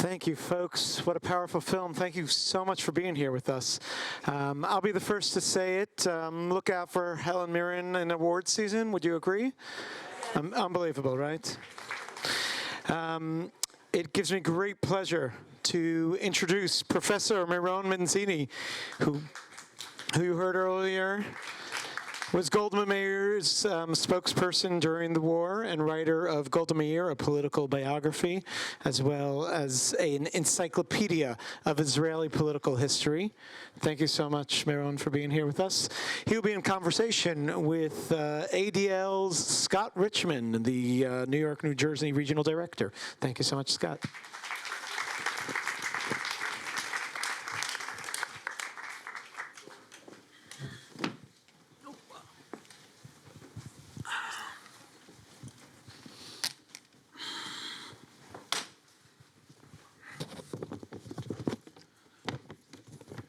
Thank you, folks. What a powerful film. Thank you so much for being here with us. I'll be the first to say it. Look out for Helen Mirren in awards season. Would you agree? Unbelievable, right? It gives me great pleasure to introduce Professor Meron Medzini, who you heard earlier was Golda Meir's spokesperson during the war and writer of Golda Meir, a political biography, as well as an encyclopedia of Israeli political history. Thank you so much, Meron, for being here with us. He'll be in conversation with ADL's Scott Richman, the New York, New Jersey Regional Director. Thank you so much, Scott.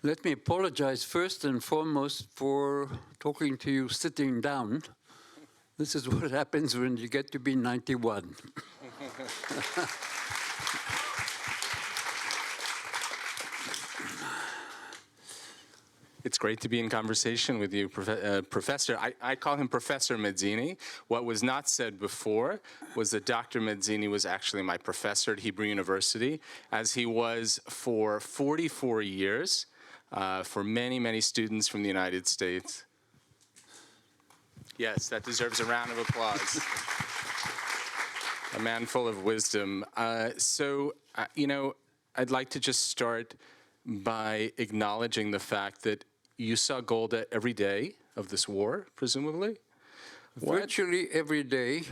Let me apologize first and foremost for talking to you sitting down. This is what happens when you get to be 91. It's great to be in conversation with you, Professor. I call him Professor Medzini. What was not said before was that Dr. Medzini was actually my professor at Hebrew University, as he was for 44 years. For many, many students from the United States. Yes, that deserves a round of applause. A man full of wisdom. You know, I'd like to just start by acknowledging the fact that you saw Golda every day of this war, presumably? Virtually every day.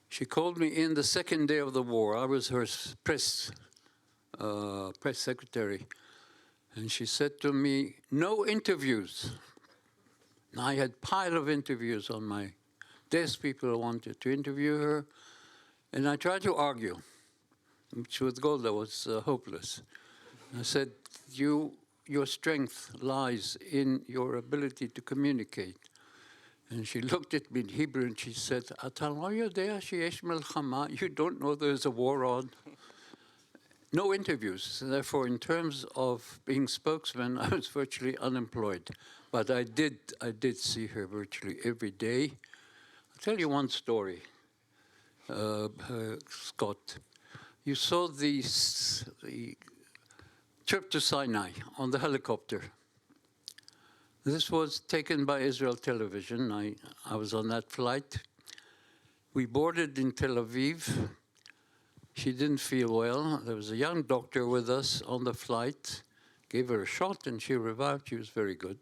She called me in the second day of the war. I was her press secretary. And she said to me, no interviews. And I had a pile of interviews on my desk. People wanted to interview her. And I tried to argue, which with Golda was hopeless. I said, your strength lies in your ability to communicate. And she looked at me in Hebrew and she said, you don't know there's a war on. No interviews. Therefore, in terms of being spokesman, I was virtually unemployed. But I did see her virtually every day. I'll tell you one story, Scott. You saw the trip to Sinai on the helicopter. This was taken by Israel Television. I was on that flight. We boarded in Tel Aviv. She didn't feel well. There was a young doctor with us on the flight, gave her a shot, and she revived. She was very good.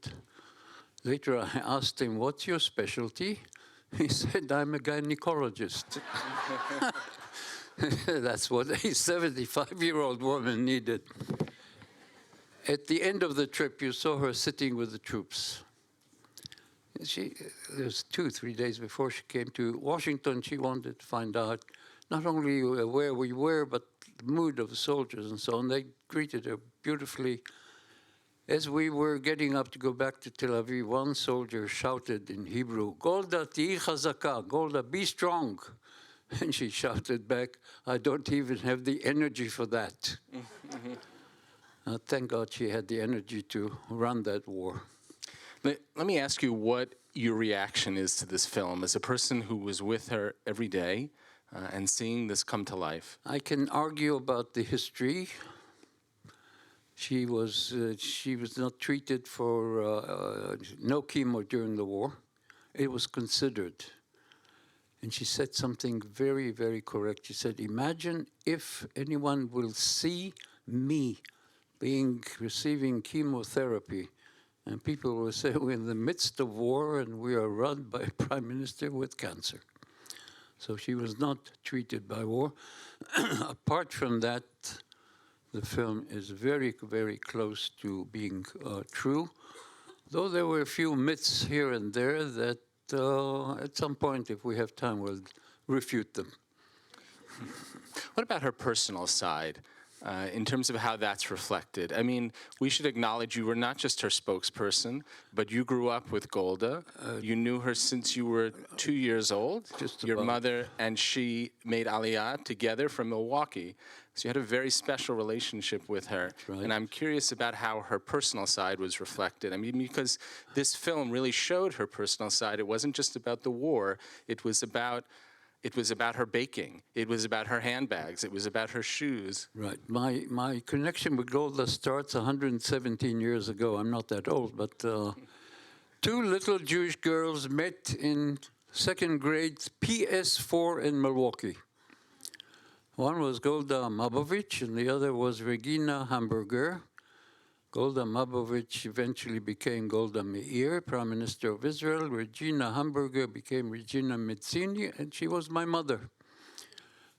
Later, I asked him, what's your specialty? He said, I'm a gynecologist. That's what a 75-year-old woman needed. At the end of the trip, you saw her sitting with the troops. It was 2-3 days before she came to Washington. She wanted to find out not only where we were, but the mood of the soldiers and so on. They greeted her beautifully. As we were getting up to go back to Tel Aviv, one soldier shouted in Hebrew, Golda, ti'i chazaka, Golda, be strong. And she shouted back, I don't even have the energy for that. Thank God she had the energy to run that war. Let me ask you what your reaction is to this film as a person who was with her every day and seeing this come to life. I can argue about the history. She was not treated for no chemo during the war. It was considered. And she said something very, very correct. She said, imagine if anyone will see me receiving chemotherapy, and people will say we're in the midst of war and we are run by a prime minister with cancer. So she was not treated by war. Apart from that, the film is very, very close to being true, though there were a few myths here and there that at some point, if we have time, we'll refute them. What about her personal side? in terms of how that's reflected. I mean, we should acknowledge you were not just her spokesperson, but you grew up with Golda. You knew her since you were 2 years old. Just Your about. mother and she made Aliyah together from Milwaukee. So you had a very special relationship with her. right. And I'm curious about how her personal side was reflected. I mean, because this film really showed her personal side. It wasn't just about the war. It was about her baking. It was about her handbags. It was about her shoes. Right. My connection with Golda starts 117 years ago. I'm not that old, but two little Jewish girls met in second grade PS4 in Milwaukee. One was Golda Mabovich, and the other was Regina Hamburger. Golda Mabovich eventually became Golda Meir, Prime Minister of Israel. Regina Hamburger became Regina Medzini, and she was my mother.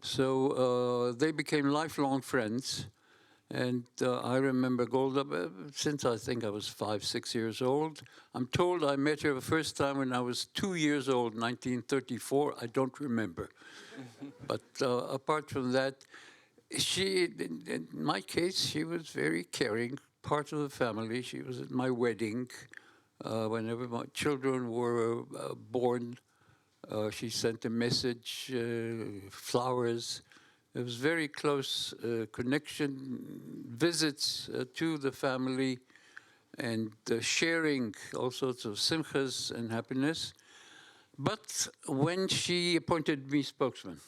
So they became lifelong friends. And I remember Golda since I think I was 5, 6 years old. I'm told I met her the first time when I was 2 years old, 1934. I don't remember. But apart from that, in my case, she was very caring, part of the family. She was at my wedding. Whenever my children were born, she sent a message, flowers. It was very close connection, visits to the family, and sharing all sorts of simchas and happiness. But when she appointed me spokesman,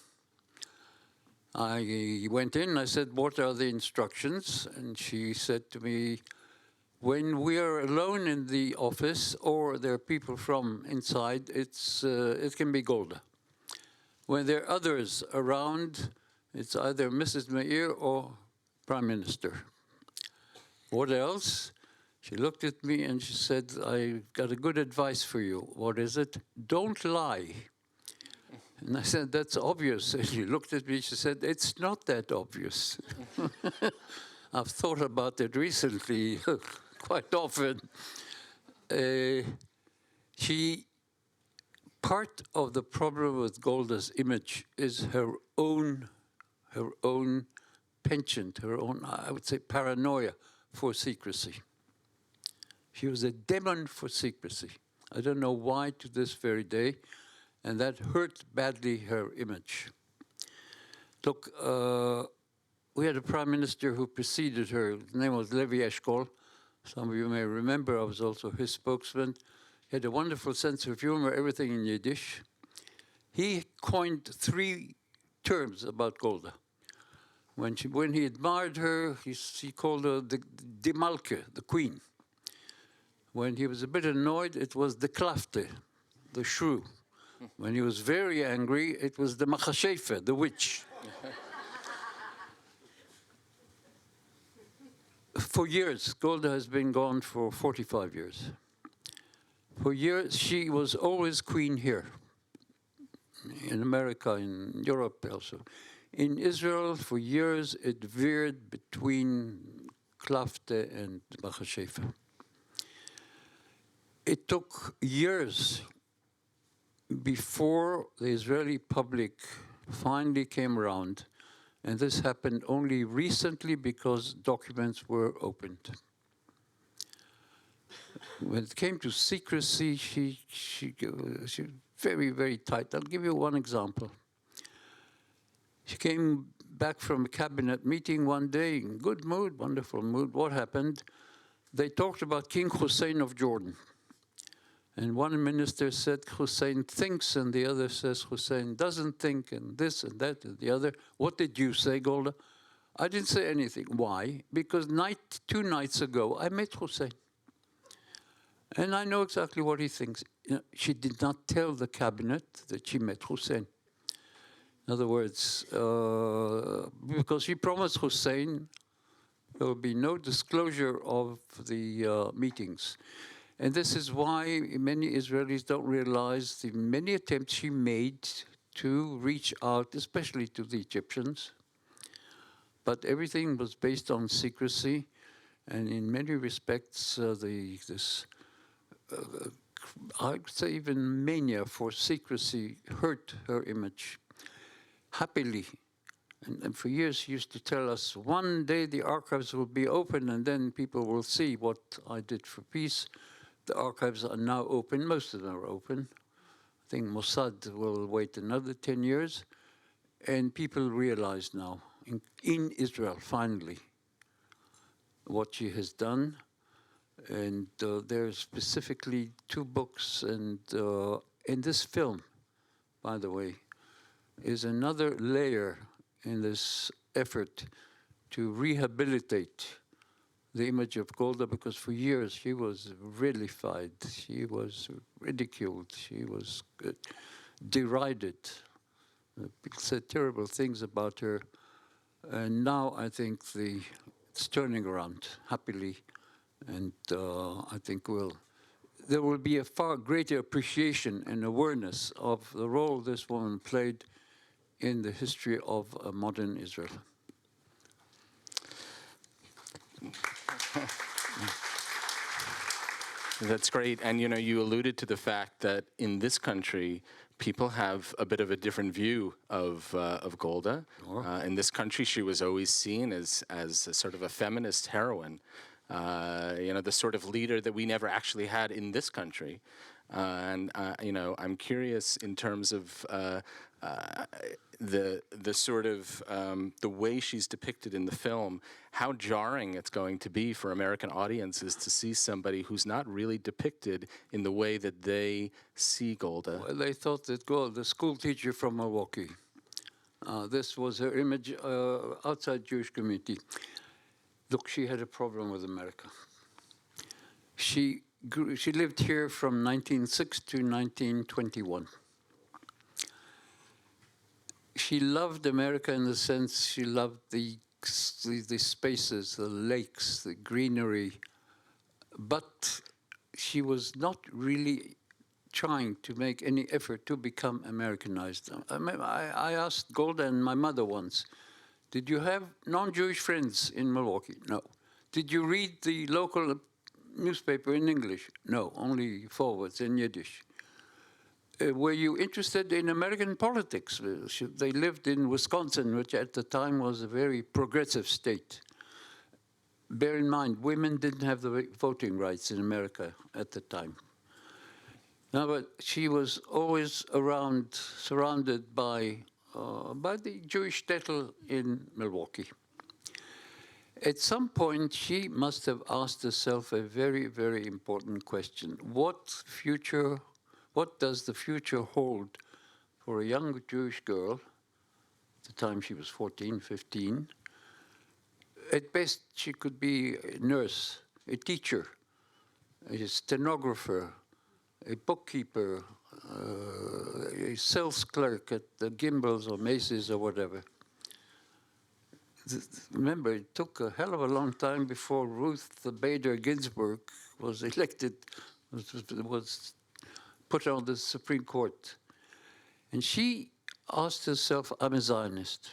I went in, I said, what are the instructions? And she said to me, when we are alone in the office or there are people from inside, it can be Golda. When there are others around, it's either Mrs. Meir or Prime Minister. What else? She looked at me and she said, I got a good advice for you. What is it? Don't lie. And I said, that's obvious. And she looked at me, she said, it's not that obvious. I've thought about it recently, quite often. Part of the problem with Golda's image is her own penchant, her own, I would say, paranoia for secrecy. She was a demon for secrecy. I don't know why to this very day, and that hurt badly her image. Look, we had a prime minister who preceded her. His name was Levi Eshkol. Some of you may remember I was also his spokesman. He had a wonderful sense of humor, everything in Yiddish. He coined 3 terms about Golda. When he admired her, he called her the Malke, the queen. When he was a bit annoyed, it was the Klafte, the shrew. When he was very angry, it was the Machashefe, the witch. For years, Golda has been gone for 45 years. For years, she was always queen here, in America, in Europe also. In Israel, for years, it veered between Klafte and Machashefe. It took years before the Israeli public finally came around, and this happened only recently because documents were opened. When it came to secrecy, she was very, very tight. I'll give you one example. She came back from a cabinet meeting one day in good mood, wonderful mood. What happened? They talked about King Hussein of Jordan. And one minister said Hussein thinks, and the other says Hussein doesn't think, and this and that and the other. What did you say, Golda? I didn't say anything. Why? Because 2 nights ago, I met Hussein. And I know exactly what he thinks. You know, she did not tell the cabinet that she met Hussein. In other words, because she promised Hussein there will be no disclosure of the meetings. And this is why many Israelis don't realize the many attempts she made to reach out, especially to the Egyptians. But everything was based on secrecy, and in many respects, I would say even mania for secrecy hurt her image. Happily, And for years, she used to tell us, one day the archives will be open and then people will see what I did for peace. The archives are now open. Most of them are open. I think Mossad will wait another 10 years. And people realize now, in Israel, finally, what she has done. And there are specifically 2 books. And in this film, by the way, is another layer in this effort to rehabilitate the image of Golda, because for years she was vilified, she was ridiculed, she was derided. People said terrible things about her. And now I think it's turning around, happily. And I think there will be a far greater appreciation and awareness of the role this woman played in the history of modern Israel. That's great. And you alluded to the fact that in this country, people have a bit of a different view of Golda. Sure. In this country, she was always seen as a sort of a feminist heroine. The sort of leader that we never actually had in this country. I'm curious in terms of the sort of the way she's depicted in the film, how jarring it's going to be for American audiences to see somebody who's not really depicted in the way that they see Golda. Well, they thought that Golda, the school teacher from Milwaukee, this was her image outside Jewish community. Look, she had a problem with America. She lived here from 1906 to 1921. She loved America in the sense she loved the spaces, the lakes, the greenery, but she was not really trying to make any effort to become Americanized. I asked Golda and my mother once, did you have non-Jewish friends in Milwaukee? No. Did you read the local newspaper in English? No, only forwards in Yiddish. Were you interested in American politics? They lived in Wisconsin, which at the time was a very progressive state. Bear in mind, women didn't have the voting rights in America at the time. No, but she was always surrounded by the Jewish shtetl in Milwaukee. At some point, she must have asked herself a very, very important question. What does the future hold for a young Jewish girl? At the time she was 14, 15. At best, she could be a nurse, a teacher, a stenographer, a bookkeeper, a sales clerk at the Gimbels or Macy's or whatever. Remember, it took a hell of a long time before Ruth Bader Ginsburg was elected, was put on the Supreme Court. And she asked herself, I'm a Zionist.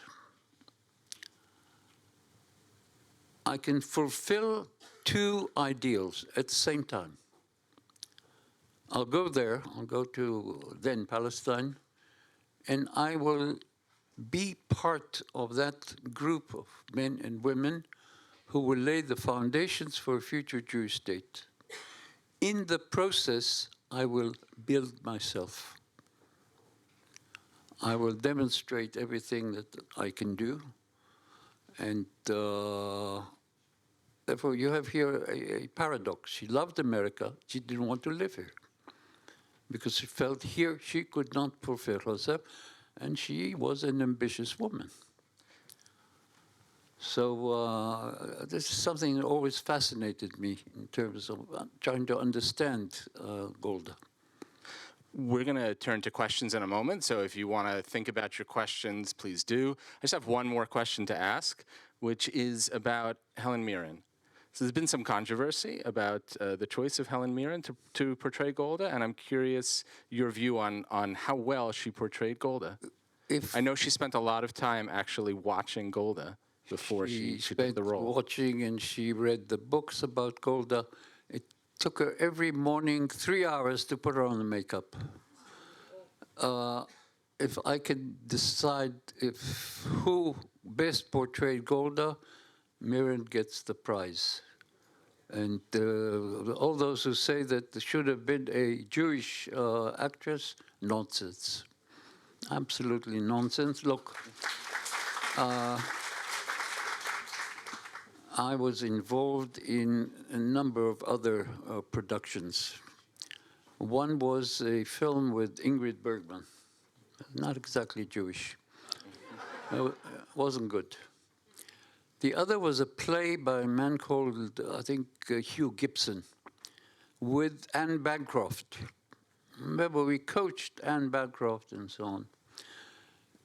I can fulfill 2 ideals at the same time. I'll go there, I'll go to then Palestine, and I will be part of that group of men and women who will lay the foundations for a future Jewish state. In the process, I will build myself. I will demonstrate everything that I can do. And therefore, you have here a paradox. She loved America. She didn't want to live here because she felt here she could not fulfill herself. And she was an ambitious woman. So this is something that always fascinated me in terms of trying to understand Golda. We're going to turn to questions in a moment, so if you want to think about your questions, please do. I just have one more question to ask, which is about Helen Mirren. So there's been some controversy about the choice of Helen Mirren to portray Golda, and I'm curious your view on how well she portrayed Golda. I know she spent a lot of time actually watching Golda before she did the role. Watching, and she read the books about Golda. It took her every morning 3 hours to put her on the makeup. if I could decide who best portrayed Golda, Meron gets the prize. And all those who say that there should have been a Jewish actress, nonsense. Absolutely nonsense. Look, I was involved in a number of other productions. One was a film with Ingrid Bergman, not exactly Jewish. Wasn't good. The other was a play by a man called, I think, Hugh Gibson, with Anne Bancroft. Remember, we coached Anne Bancroft and so on.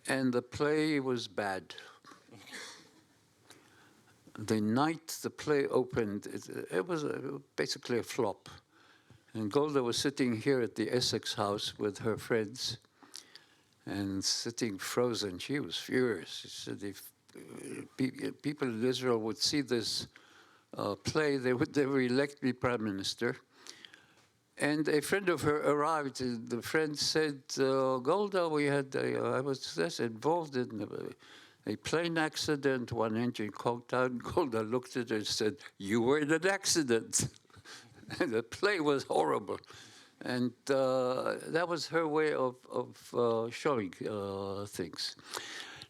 And the play was bad. The night the play opened, it was basically a flop. And Golda was sitting here at the Essex House with her friends and sitting frozen. She was furious. She said if people in Israel would see this play, they would never elect me prime minister. And a friend of her arrived, and the friend said, Golda, I was involved in a plane accident, one engine conked out. Golda looked at her and said, you were in an accident. And the play was horrible. And that was her way of showing things.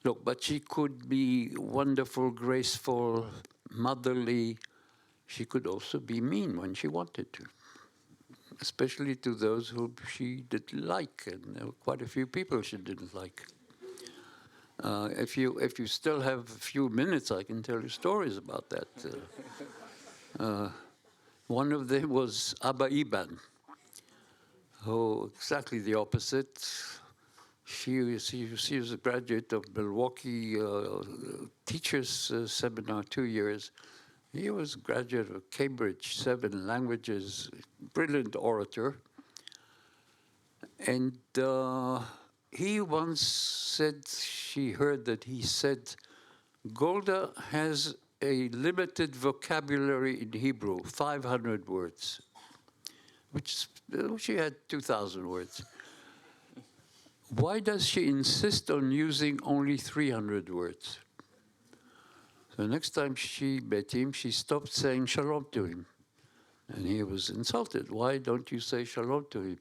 Look, but she could be wonderful, graceful, motherly. She could also be mean when she wanted to, especially to those who she didn't like, and there were quite a few people she didn't like. If you still have a few minutes, I can tell you stories about that. One of them was Abba Iban, who exactly the opposite. She was a graduate of Milwaukee Teachers Seminar, 2 years. He was a graduate of Cambridge, 7 languages, brilliant orator. And he once said, she heard that he said, Golda has a limited vocabulary in Hebrew, 500 words, which she had 2,000 words. Why does she insist on using only 300 words? So next time she met him, she stopped saying shalom to him. And he was insulted. Why don't you say shalom to him?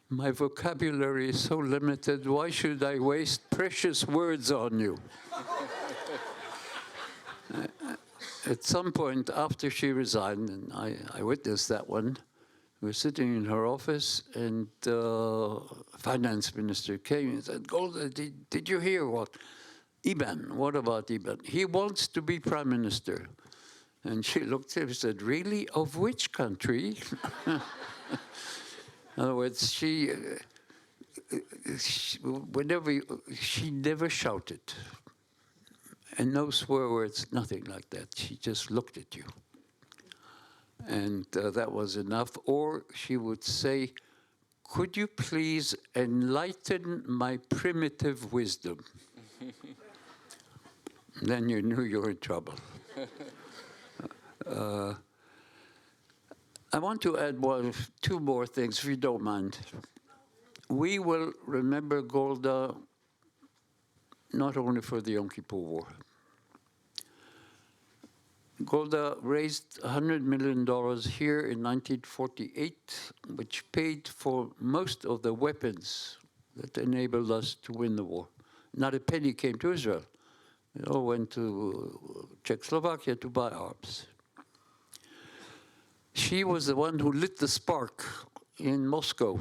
My vocabulary is so limited, why should I waste precious words on you? At some point after she resigned, and I witnessed that one, we were sitting in her office, and finance minister came and said, Golda, did you hear what? Iban, what about Iban? He wants to be prime minister. And she looked at him and said, really? Of which country? In other words, she never shouted. And no swear words, nothing like that. She just looked at you. And that was enough. Or she would say, could you please enlighten my primitive wisdom? Then you knew you were in trouble. I want to add two more things, if you don't mind. We will remember Golda not only for the Yom Kippur War. Golda raised $100 million here in 1948, which paid for most of the weapons that enabled us to win the war. Not a penny came to Israel. It all went to Czechoslovakia to buy arms. She was the one who lit the spark in Moscow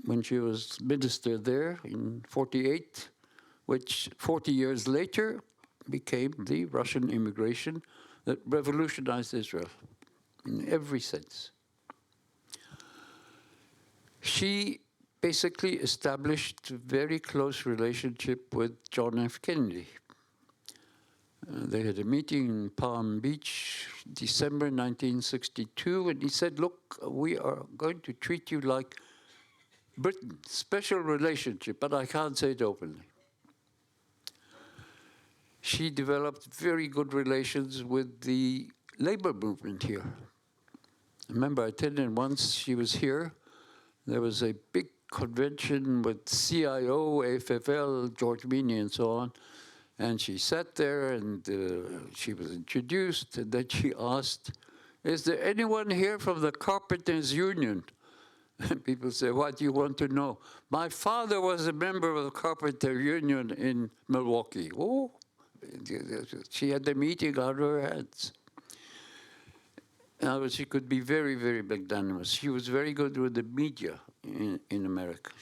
when she was minister there in 48, which 40 years later became the Russian immigration that revolutionized Israel in every sense. She basically established a very close relationship with John F. Kennedy. They had a meeting in Palm Beach, December 1962, and he said, look, we are going to treat you like Britain, special relationship, but I can't say it openly. She developed very good relations with the labor movement here. I remember I attended once, she was here, there was a big convention with CIO, AFFL, George Meany, and so on. And she sat there, and she was introduced, and then she asked, "Is there anyone here from the Carpenters Union?" And people say, "What do you want to know?" "My father was a member of the Carpenter Union in Milwaukee." Oh, she had the meeting on her hands. Now, she could be very, very magnanimous. She was very good with the media in America.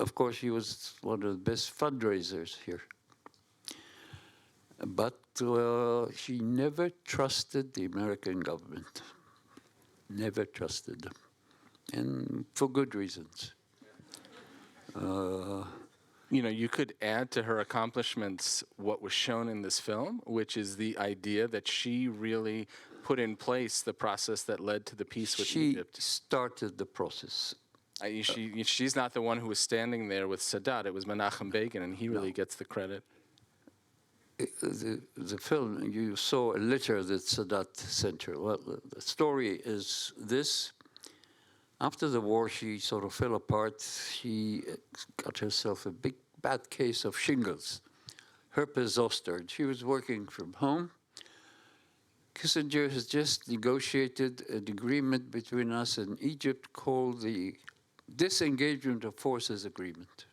Of course, she was one of the best fundraisers here. But she never trusted the American government. Never trusted them. And for good reasons. You know, you could add to her accomplishments what was shown in this film, which is the idea that she really put in place the process that led to the peace with Egypt. She started the process. She's not the one who was standing there with Sadat. It was Menachem Begin, and he really gets the credit. The film, you saw a letter that Sadat sent her. Well, the story is this. After the war, she sort of fell apart. She got herself a big, bad case of shingles, herpes zoster. She was working from home. Kissinger has just negotiated an agreement between us and Egypt called the Disengagement of Forces Agreement.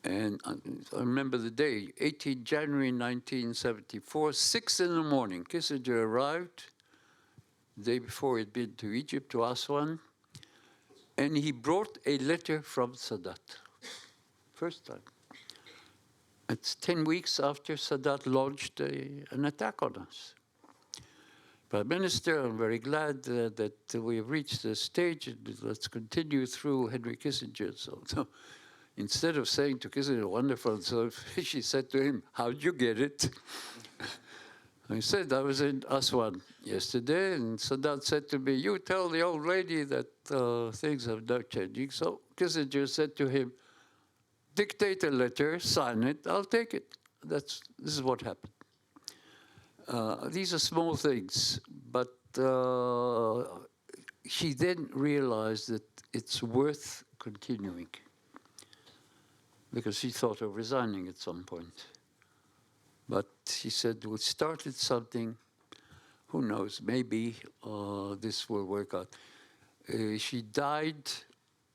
And I remember the day, 18 January 1974, 6 in the morning, Kissinger arrived. The day before he'd been to Egypt, to Aswan, and he brought a letter from Sadat. First time. It's 10 weeks after Sadat launched an attack on us. Prime Minister, I'm very glad that we have reached this stage, and let's continue through Henry Kissinger. So instead of saying to Kissinger, "Wonderful," so she said to him, "How'd you get it?" I said, "I was in Aswan yesterday," and Sadat said to me, "You tell the old lady that things have not changing." So Kissinger said to him, "Dictate a letter, sign it, I'll take it." This is what happened. These are small things, but she then realized that it's worth continuing, because she thought of resigning at some point. But she said, "We started something, who knows, maybe this will work out." She died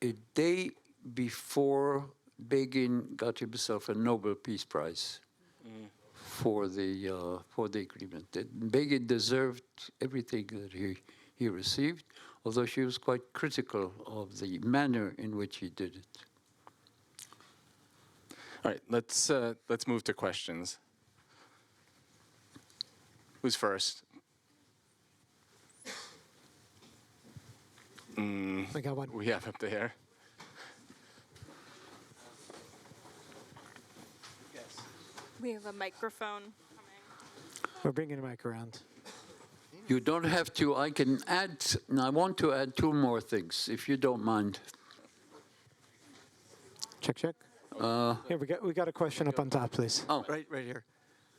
a day before Begin got himself a Nobel Peace Prize for the agreement. Begin deserved everything that he received, although she was quite critical of the manner in which he did it. All right, let's move to questions. Who's first? We got one. We have up there. We have a microphone coming. We're bringing a mic around. You don't have to. I can add. I want to add 2 more things, if you don't mind. Check, check. Here, we got a question up on top, please. Oh, Right here.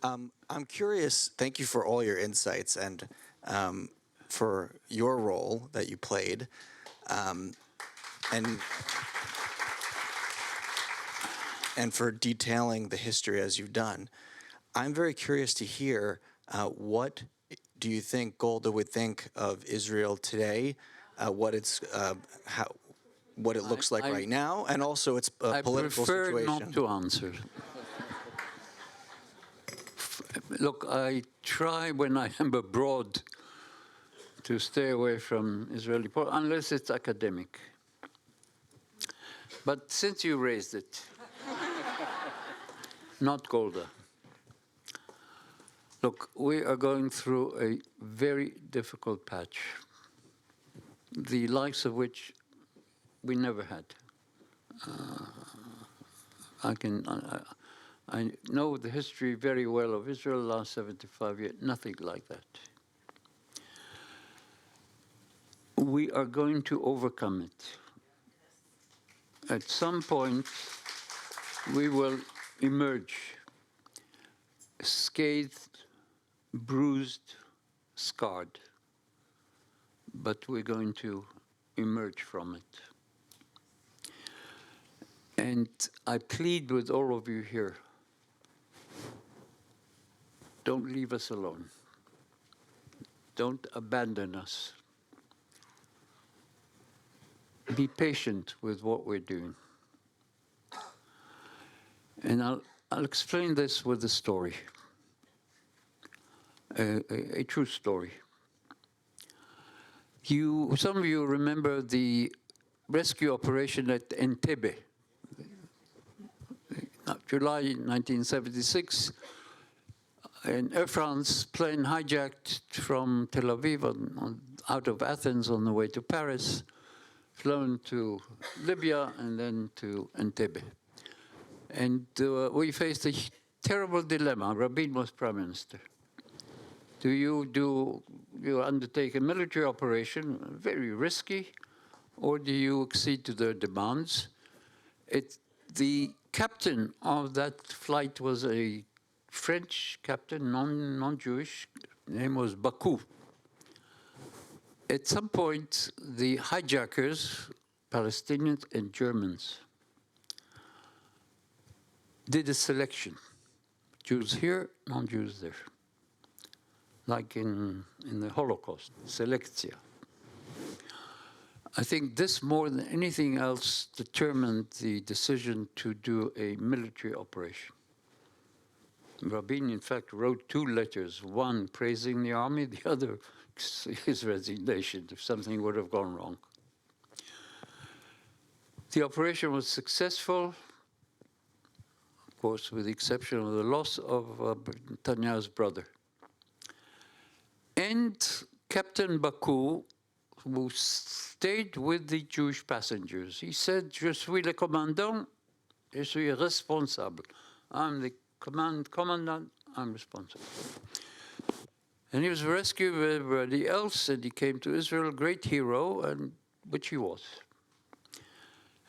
I'm curious, thank you for all your insights and for your role that you played. And for detailing the history as you've done. I'm very curious to hear what do you think Golda would think of Israel today, what it looks like right now, and also its political situation. I prefer not to answer. Look, I try when I am abroad to stay away from Israeli politics, unless it's academic. But since you raised it, not Golda. Look, we are going through a very difficult patch, the likes of which we never had. I know the history very well of Israel, the last 75 years, nothing like that. We are going to overcome it. At some point, we will emerge scathed, bruised, scarred, but we're going to emerge from it. And I plead with all of you here, don't leave us alone. Don't abandon us. Be patient with what we're doing. And I'll explain this with a story, a true story. Some of you remember the rescue operation at Entebbe, July 1976. An Air France plane hijacked from Tel Aviv out of Athens on the way to Paris, flown to Libya and then to Entebbe. And we faced a terrible dilemma. Rabin was prime minister. Do you undertake a military operation, very risky, or do you accede to their demands? The captain of that flight was a French captain, non-Jewish, name was Baku. At some point, the hijackers, Palestinians and Germans, did a selection. Jews here, non-Jews there. Like in the Holocaust, selektia. I think this, more than anything else, determined the decision to do a military operation. Rabin, in fact, wrote 2 letters, one praising the army, the other his resignation if something would have gone wrong. The operation was successful, of course, with the exception of the loss of Netanyahu's brother. And Captain Baku, who stayed with the Jewish passengers, he said, "Je suis le commandant, je suis responsable." I'm the commandant, I'm responsible. And he was rescued with everybody else, and he came to Israel, great hero, and which he was.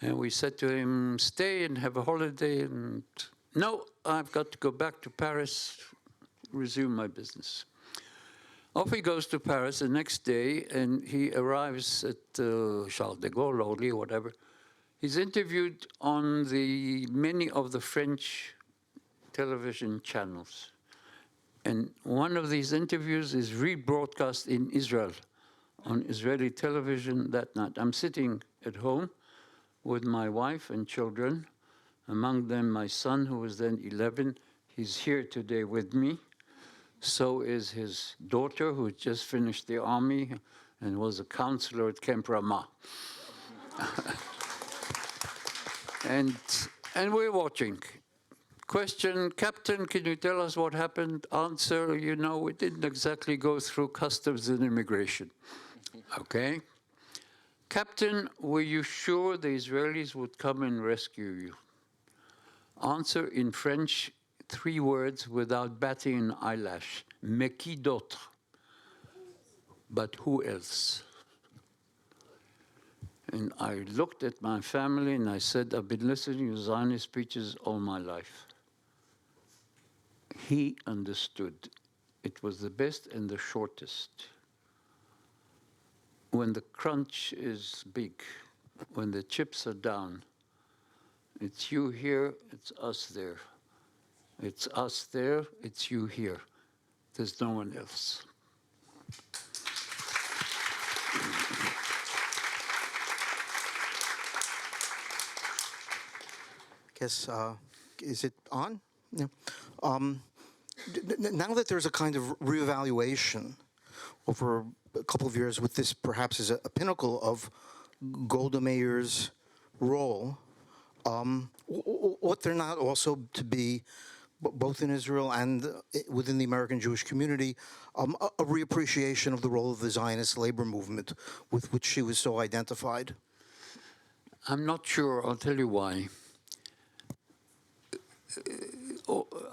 And we said to him, stay and have a holiday, and no, I've got to go back to Paris, resume my business. Off he goes to Paris the next day, and he arrives at Charles de Gaulle, Orly, whatever. He's interviewed on many of the French television channels. And one of these interviews is rebroadcast in Israel, on Israeli television that night. I'm sitting at home with my wife and children, among them my son, who was then 11. He's here today with me. So is his daughter, who just finished the army and was a counselor at Camp Ramah. and we're watching. Question, Captain, can you tell us what happened? Answer, you know, we didn't exactly go through customs and immigration. Okay. Captain, were you sure the Israelis would come and rescue you? Answer in French, 3 words without batting an eyelash. Mais qui d'autre? But who else? And I looked at my family and I said, I've been listening to Zionist speeches all my life. He understood. It was the best and the shortest. When the crunch is big, when the chips are down, it's you here, it's us there. It's us there, it's you here. There's no one else. Guess, is it on? Yeah. Now that there's a kind of reevaluation over a couple of years with this perhaps as a pinnacle of Golda Meir's role, ought there not also to be, both in Israel and within the American Jewish community, a reappreciation of the role of the Zionist labor movement with which she was so identified? I'm not sure. I'll tell you why.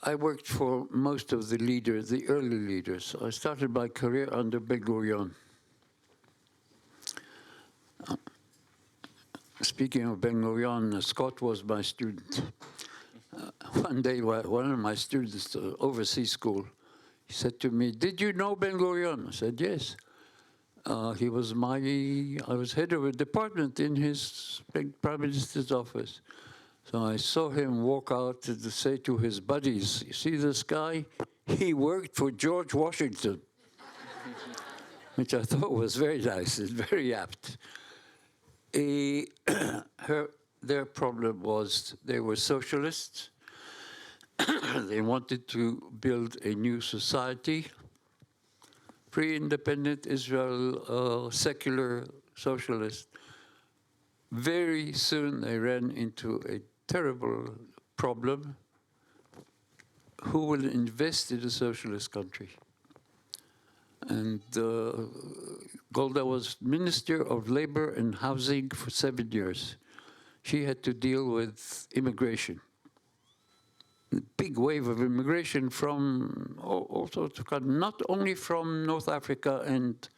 I worked for most of the leaders, the early leaders. I started my career under Ben-Gurion. Speaking of Ben-Gurion, Scott was my student. One day, one of my students, overseas school, he said to me, "Did you know Ben-Gurion?" I said, "Yes." I was head of a department in his Prime Minister's office. So I saw him walk out to say to his buddies, "You see this guy? He worked for George Washington," which I thought was very nice and very apt. Their problem was they were socialists. They wanted to build a new society, free, independent Israel, secular socialist. Very soon they ran into a terrible problem. Who will invest in a socialist country? And Golda was Minister of Labor and Housing for 7 years. She had to deal with immigration. A big wave of immigration from all sorts of countries, not only from North Africa and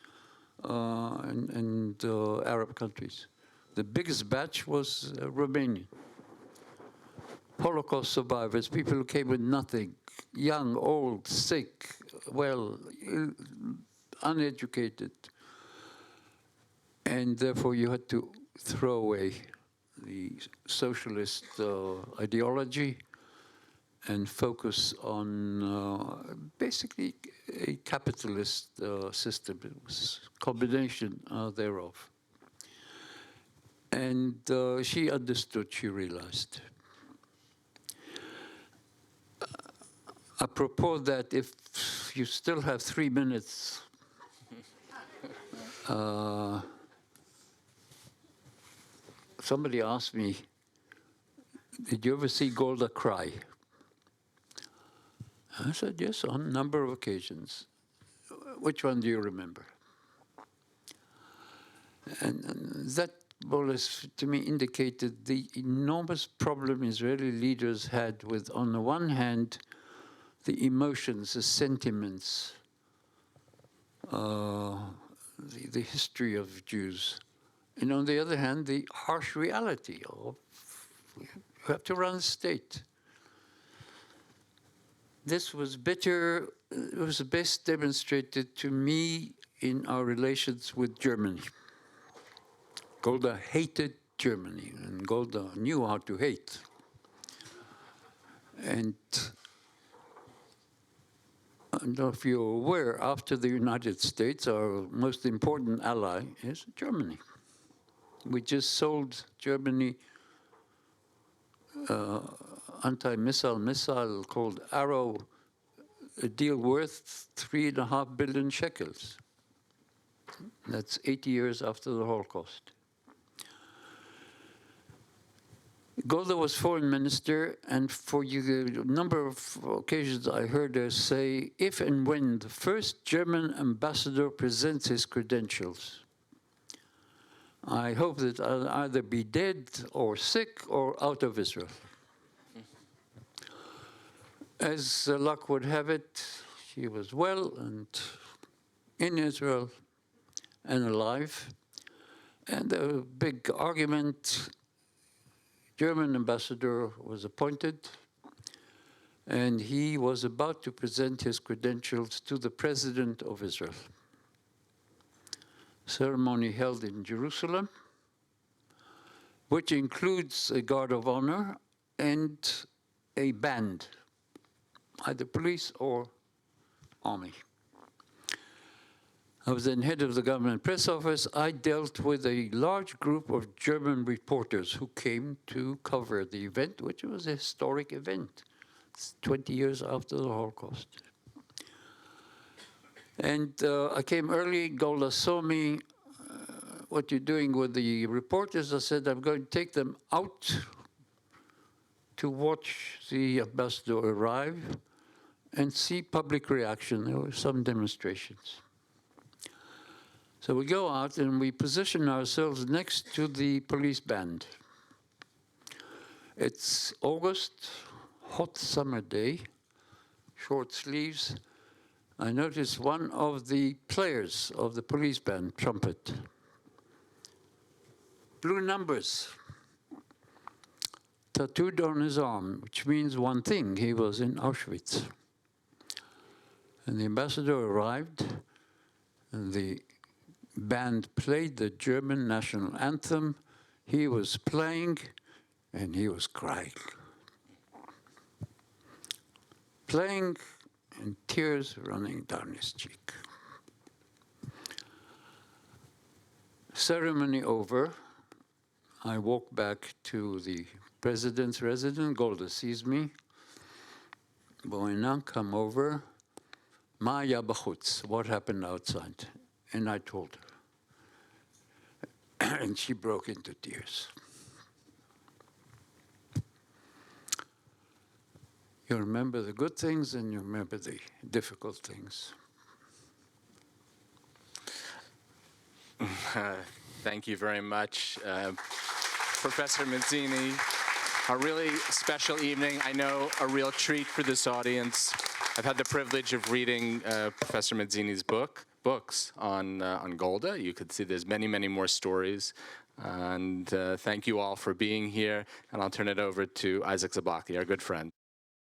Arab countries. The biggest batch was Romanian. Holocaust survivors, people who came with nothing, young, old, sick, well, uneducated. And therefore you had to throw away the socialist ideology and focus on basically a capitalist system. It was a combination thereof. And she understood, she realized. Apropos that, if you still have 3 minutes, somebody asked me, did you ever see Golda cry? I said, yes, on a number of occasions. Which one do you remember? And that more or less, to me, indicated the enormous problem Israeli leaders had with, on the one hand, the emotions, the sentiments, the history of Jews, and on the other hand, the harsh reality of you have to run a state. This was better, it was best demonstrated to me in our relations with Germany. Golda hated Germany, and Golda knew how to hate. And I don't know if you're aware, after the United States, our most important ally is Germany. We just sold Germany anti-missile missile called Arrow, a deal worth 3.5 billion shekels. That's 80 years after the Holocaust. Golda was foreign minister, and for a number of occasions I heard her say, if and when the first German ambassador presents his credentials, I hope that I'll either be dead or sick or out of Israel. As luck would have it, she was well and in Israel and alive. And a big argument, German ambassador was appointed, and he was about to present his credentials to the President of Israel. Ceremony held in Jerusalem, which includes a guard of honor and a band, either police or army. I was then head of the government press office. I dealt with a large group of German reporters who came to cover the event, which was a historic event. It's 20 years after the Holocaust. And I came early. Golda saw me. What you're doing with the reporters? I said, I'm going to take them out to watch the ambassador arrive and see public reaction. There were some demonstrations. So we go out and we position ourselves next to the police band. It's August, hot summer day, short sleeves. I noticed one of the players of the police band, trumpet, blue numbers tattooed on his arm, which means one thing, he was in Auschwitz. And the ambassador arrived, and the band played the German national anthem. He was playing, and he was crying, playing, and tears running down his cheek. Ceremony over, I walk back to the president's residence. Golda sees me. Boina, come over. Ma ya b'chutz, what happened outside? And I told her. And she broke into tears. You remember the good things and you remember the difficult things. Thank you very much, Professor Medzini. A really special evening. I know a real treat for this audience. I've had the privilege of reading Professor Medzini's books on Golda. You could see there's many, many more stories. And thank you all for being here. And I'll turn it over to Isaac Zablocki, our good friend.